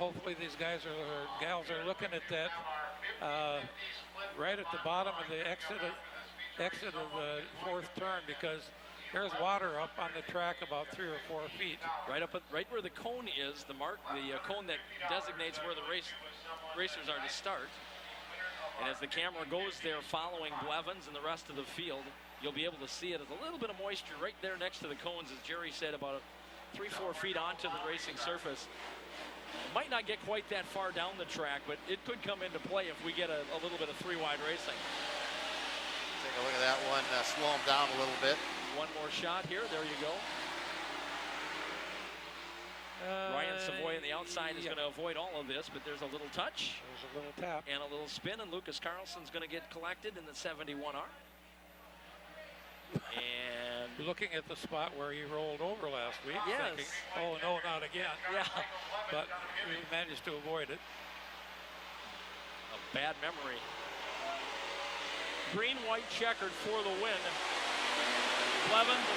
hopefully these guys or gals are looking at that right at the bottom of the exit of the fourth turn, because there's water up on the track about 3 or 4 feet. Right where the cone is, the cone that designates where the racers are to start. And as the camera goes there following Blevins and the rest of the field, you'll be able to see it. There's a little bit of moisture right there next to the cones, as Jerry said, about 3-4 feet onto the racing surface. It might not get quite that far down the track, but it could come into play if we get a little bit of 3-wide racing. Take a look at that one, slow him down a little bit. One more shot here, there you go. Ryan Savoy on the outside is going to avoid all of this, but there's a little touch. There's a little tap. And a little spin, and Lucas Carlson's going to get collected in the 71R. And looking at the spot where he rolled over last week, yes. Thinking, oh no, not again. Yeah. But he managed to avoid it. A bad memory. Green, white, checkered for the win. Blevins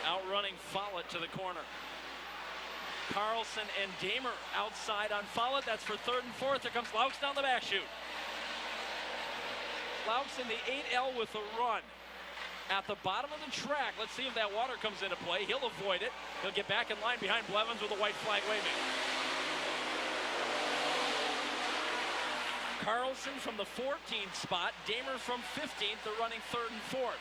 outrunning Follett to the corner. Carlson and Damer outside on Follett. That's for third and fourth. Here comes Laux down the back chute. Laux in the 8L with a run. At the bottom of the track, let's see if that water comes into play. He'll avoid it. He'll get back in line behind Blevins with a white flag waving. Carlson from the 14th spot. Damer from 15th. They're running third and fourth.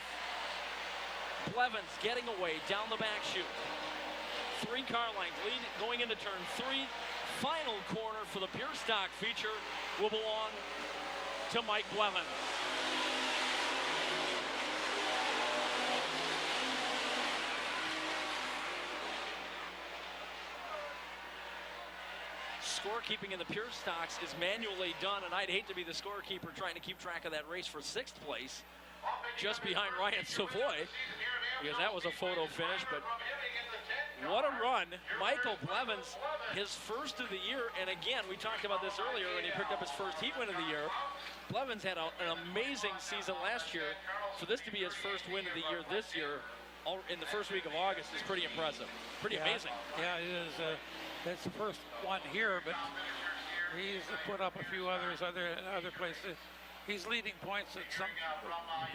Blevins getting away down the back chute. 3 car lengths lead going into turn 3. Final corner for the pure stock feature will belong to Mike Blevins. Scorekeeping in the pure stocks is manually done, and I'd hate to be the scorekeeper trying to keep track of that race for 6th place, just behind Ryan Savoy, because that was a photo finish. But what a run. Michael Blevins, his first of the year, and again, we talked about this earlier when he picked up his first heat win of the year. Blevins had an amazing season last year. For this to be his first win of the year this year, in the first week of August, is pretty impressive. Pretty amazing. Yeah, it is. That's the first one here, but he's put up a few others other places. He's leading points at some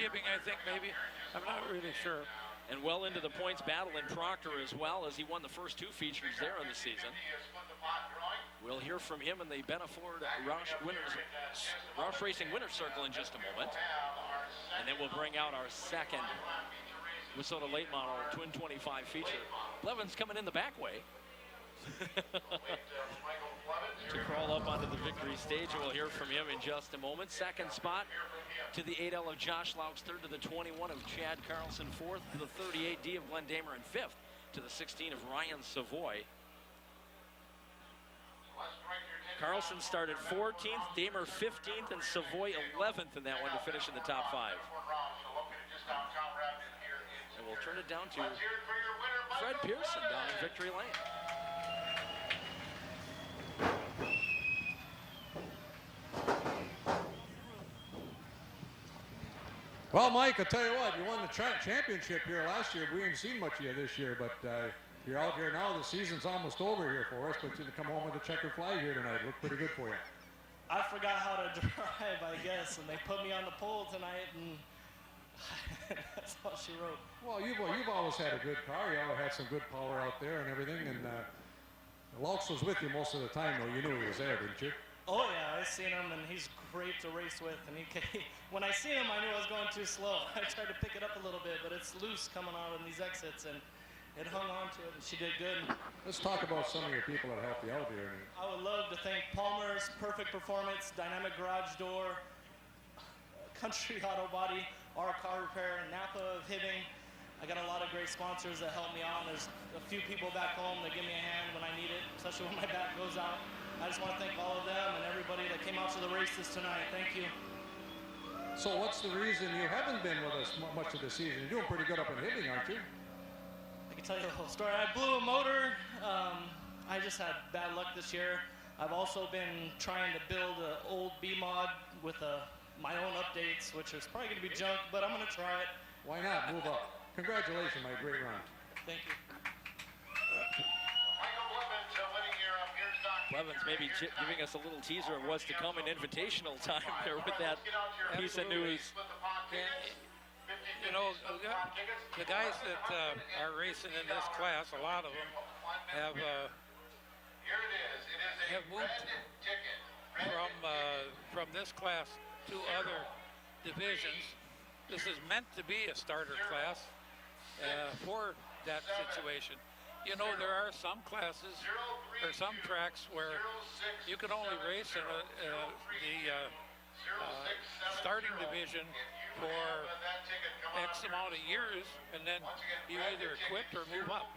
Hibbing, I think, maybe. I'm not really sure. And well into the points battle in Proctor as well, as he won the first 2 features there in the season. We'll hear from him in the Benaford Roush Racing Winner's Circle in just a moment. And then we'll bring out our second Minnesota late model twin 25 feature. Blevins coming in the back way to crawl up onto the victory stage, and we'll hear from him in just a moment. Second spot to the 8L of Josh Laux, third to the 21 of Chad Carlson, fourth to the 38D of Glenn Damer, and fifth to the 16 of Ryan Savoy. Carlson started 14th, Damer 15th, and Savoy 11th in that one to finish in the top 5. And we'll turn it down to Fred Pearson down in Victory Lane. Well, Mike, I'll tell you what, you won the championship here last year. We haven't seen much of you this year, but you're out here now. The season's almost over here for us, but you come home with a checkered flag here tonight. Looked pretty good for you. I forgot how to drive, I guess, and they put me on the pole tonight, and that's all she wrote. Well, you've always had a good car. You always had some good power out there and everything, and Laux was with you most of the time, though. You knew he was there, didn't you? Oh, yeah, I seen him, and he's great to race with. And when I seen him, I knew I was going too slow. I tried to pick it up a little bit, but it's loose coming out in these exits, and it hung on to it, and she did good. Let's talk about some of your people that helped you out here. I would love to thank Palmer's Perfect Performance, Dynamic Garage Door, Country Auto Body, Our Car Repair, Napa of Hibbing. I got a lot of great sponsors that help me out, and there's a few people back home that give me a hand when I need it, especially when my back goes out. I just want to thank all of them and everybody that came out to the races tonight. Thank you. So what's the reason you haven't been with us much of the season? You're doing pretty good up in Hibbing, aren't you? I can tell you the whole story. I blew a motor. I just had bad luck this year. I've also been trying to build an old B-mod with my own updates, which is probably going to be junk, but I'm going to try it. Why not? Move up. Congratulations, my great round. Thank you. Michael Blevins winning here up here Blevins maybe giving us a little teaser of what's to come in invitational time there with that piece of Absolutely. news. You know, the guys that are racing in this class, a lot of them have moved from this class to other divisions. This is meant to be a starter class for that situation. You know, there are some classes or some tracks where you can only race in the starting division for X amount of years, and then you either quit or move up.